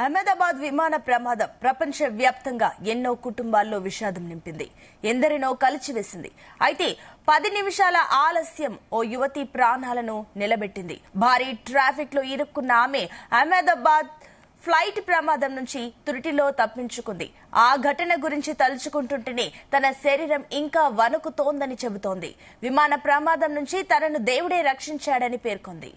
అహ్మదాబాద్ విమాన ప్రమాదం ప్రపంచ వ్యాప్తంగా ఎన్నో కుటుంబాల్లో విషాదం నింపింది. ఎందరినో కలిచివేసింది. అయితే 10 నిమిషాల ఆలస్యం ఓ యువతి ప్రాణాలను నిలబెట్టింది. భారీ ట్రాఫిక్ లో ఇరుక్కున్న ఆమె అహ్మదాబాద్ ఫ్లైట్ ప్రమాదం నుంచి తురిటిలో తప్పించుకుంది. ఆ ఘటన గురించి తలుచుకుంటుంటేనే తన శరీరం ఇంకా వణుకుతోందని చెబుతోంది. విమాన ప్రమాదం నుంచి తనను దేవుడే రక్షించాడని పేర్కొంది.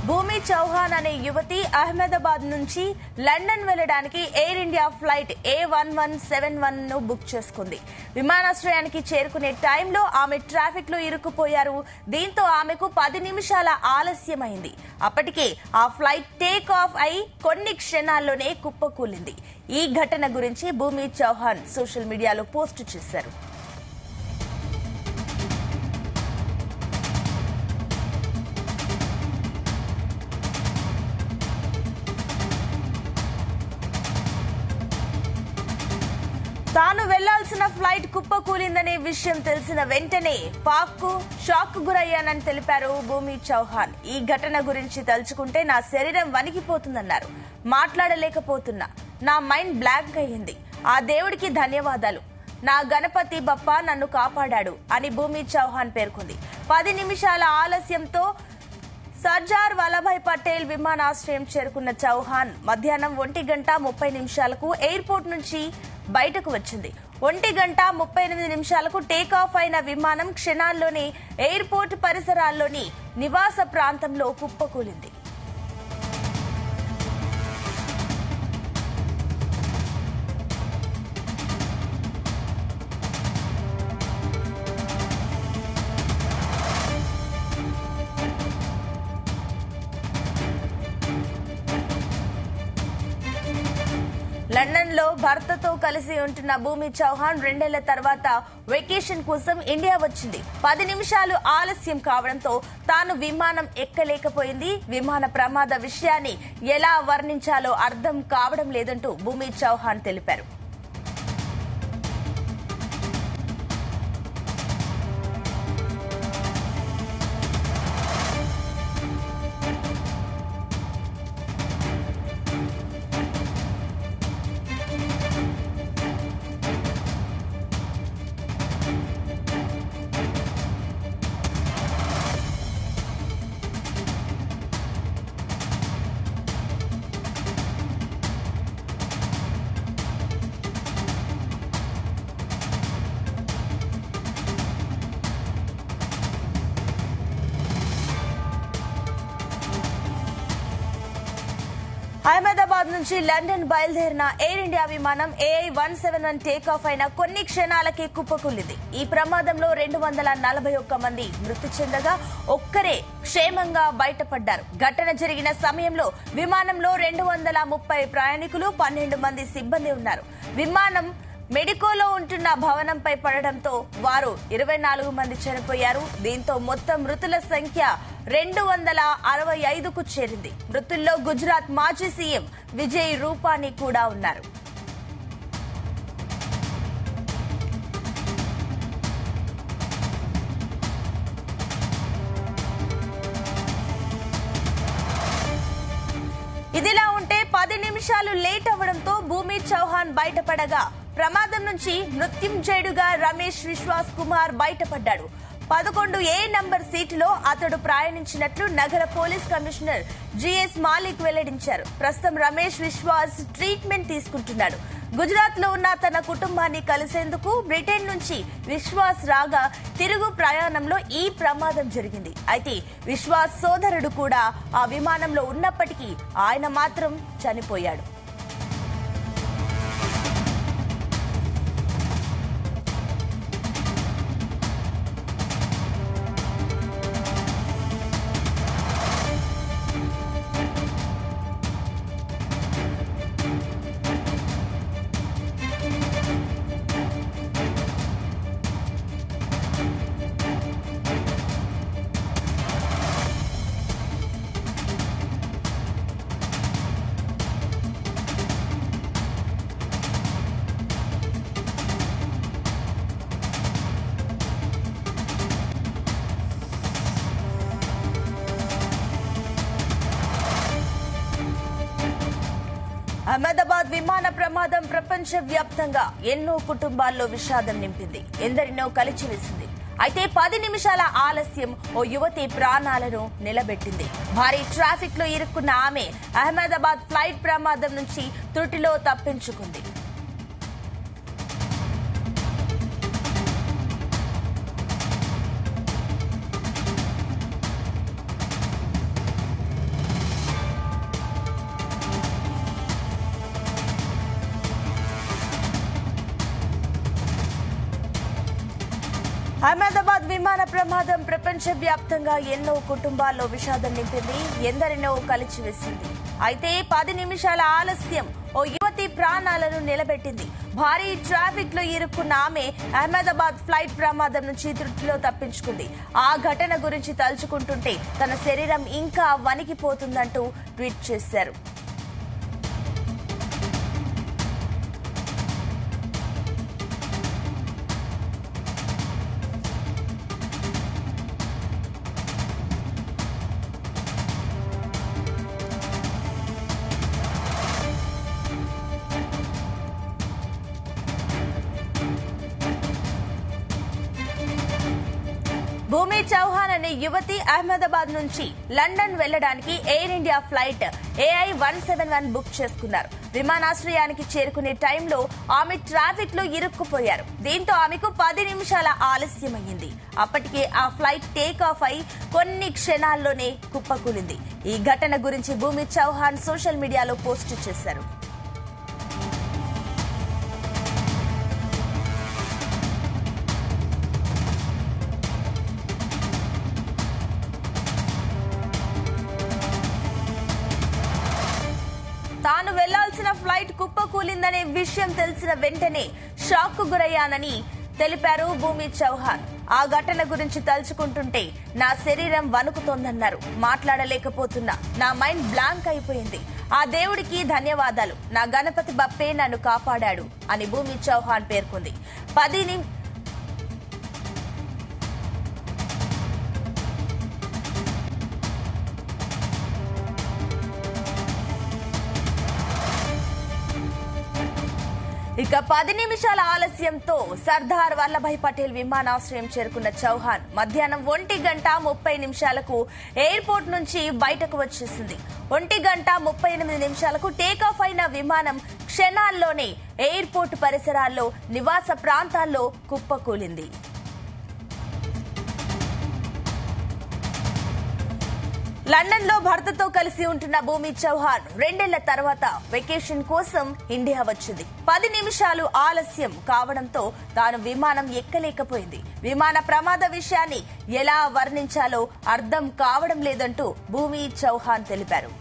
భూమి చౌహాన్ అనే యువతి అహ్మదాబాద్ నుంచి లండన్ వెళ్లడానికి ఎయిర్ ఇండియా ఫ్లైట్ A1171 ను బుక్ చేసుకుంది. విమానాశ్రయానికి చేరుకునే టైంలో ఆమె ట్రాఫిక్ లో ఇరుక్కుపోయారు. దీంతో ఆమెకు 10 నిమిషాల ఆలస్యమైంది. అప్పటికే ఆ ఫ్లైట్ టేక్ ఆఫ్ అయి కొన్ని క్షణాల్లోనే కుప్పకూలింది. ఈ ఘటన గురించి భూమి చౌహాన్ సోషల్ మీడియాలో పోస్ట్ చేశారు. తాను వెళ్లాల్సిన ఫ్లైట్ కుప్పకూలిందనే విషయం తెలిసిన వెంటనే పాక్కు షాక్ గురయ్యానని తెలిపారు భూమి చౌహాన్. ఈ ఘటన గురించి తలుచుకుంటే నా శరీరం వణికిపోతుందన్నారు. మాట్లాడలేకపోతున్నా, నా మైండ్ బ్లాంక్ అయ్యింది. ఆ దేవుడికి ధన్యవాదాలు. నా గణపతి బప్ప నన్ను కాపాడాడు అని భూమి చౌహాన్ పేర్కొంది. 10 నిమిషాల ఆలస్యంతో సర్దార్ వల్లభాయ్ పటేల్ విమానాశ్రయం చేరుకున్న చౌహాన్ మధ్యాహ్నం 1:30 ఎయిర్పోర్ట్ నుంచి బయటకు వచ్చింది. 1:38 టేకాఫ్ అయిన విమానం క్షణాల్లోనే ఎయిర్పోర్ట్ పరిసరాల్లోని నివాస ప్రాంతంలో కుప్పకూలింది. లండన్ లో భర్తతో కలిసి ఉంటున్న భూమి చౌహాన్ 2 ఏళ్ల తర్వాత వెకేషన్ కోసం ఇండియా వచ్చింది. 10 నిమిషాలు ఆలస్యం కావడంతో తాను విమానం ఎక్కలేకపోయింది. విమాన ప్రమాద విషయాన్ని ఎలా వర్ణించాలో అర్థం కావడం లేదంటూ భూమి చౌహాన్ తెలిపారు. అహ్మదాబాద్ నుంచి లండన్ బయలుదేరిన ఎయిర్ ఇండియా విమానం AI-171 టేకాఫ్ అయిన కొన్ని క్షణాలకే కుప్పకూలింది. ఈ ప్రమాదంలో 241 మంది మృతి చెందగా ఒక్కరే క్షేమంగా బయటపడ్డారు. ఘటన జరిగిన సమయంలో విమానంలో 230 ప్రయాణికులు, 12 మంది సిబ్బంది ఉన్నారు. విమానం మెడికోలో ఉంటున్న భవనంపై పడడంతో వారు 24 మంది చనిపోయారు. దీంతో మొత్తం మృతుల సంఖ్య 265కు చేరింది. మృతుల్లో గుజరాత్ మాజీ సీఎం విజయ్ రూపానీ కూడా ఉన్నారు. ఇదిలా ఉంటే 10 నిమిషాలు లేట్ అవ్వడంతో భూమి చౌహాన్ బయటపడగా ప్రమాదం నుంచి మృత్యుంజయుడుగా రమేష్ విశ్వాస్ కుమార్ బయటపడ్డాడు. 11A నంబర్ సీటులో అతడు ప్రయాణించినట్లు నగర పోలీస్ కమిషనర్ GS మాలిక్ వెల్లడించారు. ప్రస్తుతం రమేష్ విశ్వాస్ ట్రీట్మెంట్ తీసుకుంటున్నాడు. గుజరాత్ లో ఉన్న తన కుటుంబాన్ని కలిసేందుకు బ్రిటన్ నుంచి విశ్వాస్ రాగా తిరుగు ప్రయాణంలో ఈ ప్రమాదం జరిగింది. అయితే విశ్వాస్ సోదరుడు కూడా ఆ విమానంలో ఉన్నప్పటికీ ఆయన మాత్రం చనిపోయాడు. అహ్మదాబాద్ విమాన ప్రమాదం ప్రపంచ వ్యాప్తంగా ఎన్నో కుటుంబాల్లో విషాదం నింపింది, ఎందరినో కలిచివేసింది. అయితే 10 నిమిషాల ఆలస్యం ఓ యువతి ప్రాణాలను నిలబెట్టింది. భారీ ట్రాఫిక్ లో ఇరుక్కున్న ఆమె అహ్మదాబాద్ ఫ్లైట్ ప్రమాదం నుంచి త్రుటిలో తప్పించుకుంది. అహ్మదాబాద్ విమాన ప్రమాదం ప్రపంచ వ్యాప్తంగా ఎన్నో కుటుంబాల్లో విషాదం నింపింది, ఎందరినో కలిచివేసింది. అయితే 10 నిమిషాల ఆలస్యం ఓ యువతి ప్రాణాలను నిలబెట్టింది. భారీ ట్రాఫిక్ లో ఇరుక్కున్న ఆమె అహ్మదాబాద్ ఫ్లైట్ ప్రమాదం నుంచి త్రుటిలో తప్పించుకుంది. ఆ ఘటన గురించి తలుచుకుంటుంటే తన శరీరం ఇంకా వణికిపోతుందంటూ ట్వీట్ చేశారు. భూమి చౌహాన్ అనే యువతి అహ్మదాబాద్ నుంచి లండన్ వెళ్లడానికి air India flight AI-171 book చేసుకున్నారు. విమానాశ్రయానికి చేరుకునే టైంలో ఆమె ట్రాఫిక్ లో ఇరుక్కుపోయారు. దీంతో ఆమెకు 10 నిమిషాల ఆలస్యమైంది. అప్పటికే ఆ ఫ్లైట్ టేక్ ఆఫ్ అయి కొన్ని క్షణాల్లోనే కుప్పకూలింది. ఈ ఘటన గురించి భూమి చౌహాన్ సోషల్ మీడియాలో పోస్ట్ చేశారు. తాను వెళ్లాల్సిన ఫ్లైట్ కుప్పకూలిందనే విషయం తెలిసిన వెంటనే షాక్ కు గురయ్యానని తెలిపారు భూమి చౌహాన్. ఆ ఘటన గురించి తలుచుకుంటుంటే నా శరీరం వణుకుతోందన్నారు. మాట్లాడలేకపోతున్నా, నా మైండ్ బ్లాంక్ అయిపోయింది. ఆ దేవుడికి ధన్యవాదాలు, నా గణపతి బప్పే నన్ను కాపాడాడు అని భూమి చౌహాన్ పేర్కొంది. ఇక 10 నిమిషాల ఆలస్యంతో సర్దార్ వల్లభాయ్ పటేల్ విమానాశ్రయం చేరుకున్న చౌహాన్ మధ్యాహ్నం 1:30 ఎయిర్పోర్ట్ నుంచి బయటకు వచ్చేసింది. 1:38 టేకాఫ్ అయిన విమానం క్షణాల్లోనే ఎయిర్పోర్ట్ పరిసరాల్లో నివాస ప్రాంతాల్లో కుప్పకూలింది. లండన్ లో భర్తతో కలిసి ఉంటున్న భూమి చౌహాన్ 2 ఏళ్ల తర్వాత వెకేషన్ కోసం ఇండియా వచ్చింది. 10 నిమిషాలు ఆలస్యం కావడంతో తాను విమానం ఎక్కలేకపోయింది. విమాన ప్రమాద విషయాన్ని ఎలా వర్ణించాలో అర్థం కావడం లేదంటూ భూమి చౌహాన్ తెలిపారు.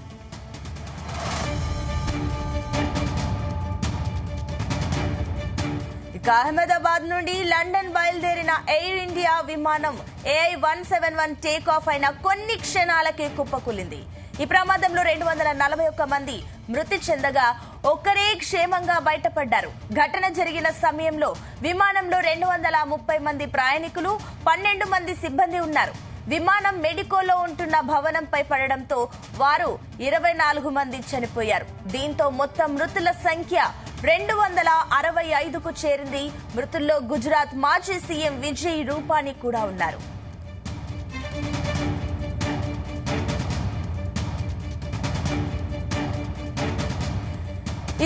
అహ్మదాబాద్ నుండి లండన్ బయలుదేరిన ఎయిర్ ఇండియా విమానం AI-171 టేక్ ఆఫ్ అయిన కొన్ని క్షణాలకే కుప్పకూలింది. ఈ ప్రమాదంలో 241 మంది మృతి చెందగా ఒక్కరే క్షేమంగా బయటపడ్డారు. ఘటన జరిగిన సమయంలో విమానంలో 230 మంది ప్రయాణికులు, 12 మంది సిబ్బంది ఉన్నారు. విమానం మెడికోలో ఉంటున్న భవనంపై పడడంతో వారు 24 మంది చనిపోయారు. దీంతో మొత్తం మృతుల సంఖ్య 265కు చేరింది. మృతుల్లో గుజరాత్ మాజీ సీఎం విజయ్ రూపానీ కూడా ఉన్నారు.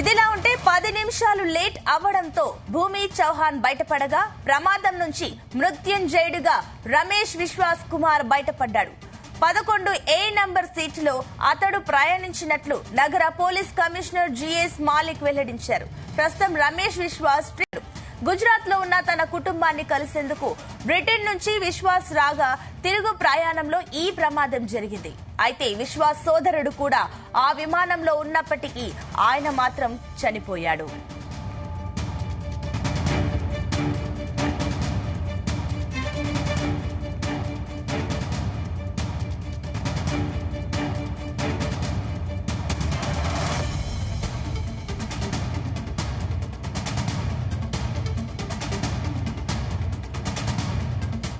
ఇదిలా ఉంటే 10 నిమిషాలు లేట్ అవ్వడంతో భూమి చౌహాన్ బయటపడగా ప్రమాదం నుంచి మృత్యుంజయుడిగా రమేష్ విశ్వాస్ కుమార్ బయటపడ్డాడు. 11A నంబర్ సీటులో అతడు ప్రయాణించినట్లు నగర పోలీస్ కమిషనర్ GS మాలిక్ వెల్లడించారు. ప్రస్తుతం రమేష్ విశ్వాస్ గుజరాత్ లో ఉన్న తన కుటుంబాన్ని కలిసేందుకు బ్రిటన్ నుంచి విశ్వాస్ రాగా తిరుగు ప్రయాణంలో ఈ ప్రమాదం జరిగింది. అయితే విశ్వాస్ సోదరుడు కూడా ఆ విమానంలో ఉన్నప్పటికీ ఆయన మాత్రం చనిపోయాడు.